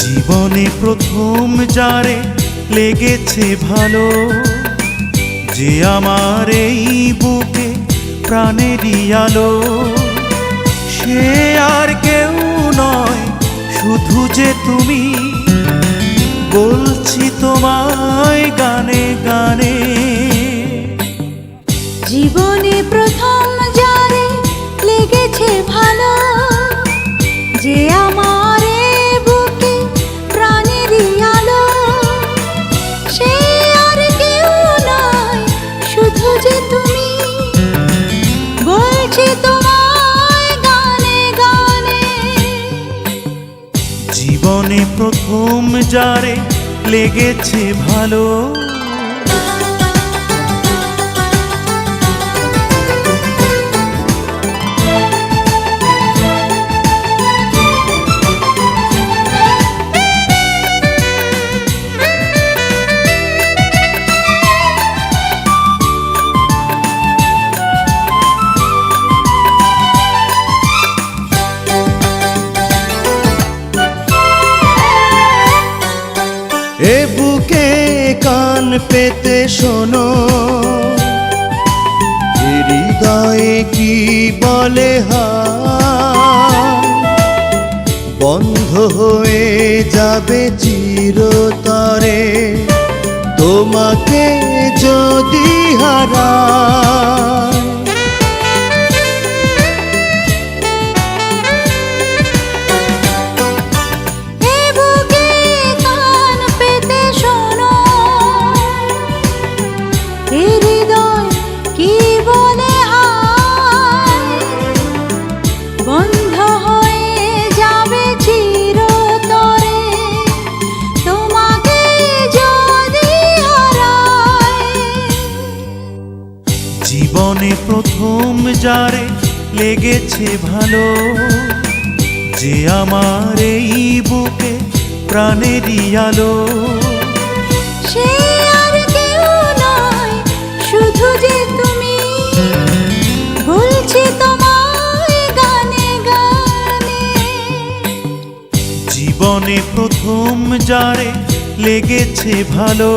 জীবনে প্রথম যারে লেগেছে ভালো, যে আমার এই বুকে প্রাণেরই আলো, সে আর কেউ নয় শুধু যে তুমি। বলছি তোমায় গানে গানে। জীবনে প্রথম যারে লেগেছে ভালো, যে আমার বুকে প্রাণেরই আলো, সে আর কেউ নয় শুধু যে তুমি। বলছি তোমায় গানে গানে। জীবনে প্রথম যারে লেগেছে ভালো। এ বুকে কান পেতে শোনো, হৃদয়ে কি বলে বন্ধ হয়ে যাবে চিরতরে তোমাকে যদি হারায়। বন্ধ হয়ে যাবে চিরতরে তোমাকে যদি হারায়। জীবনে প্রথম যারে লেগেছে ভালো, যে আমার এই বুকে প্রাণেরই আলো, সে আর কেউ নয় শুধু যে তুমি। বলছি তোমায় গানে গানে। জীবনে প্রথম যারে লেগেছে ভালো।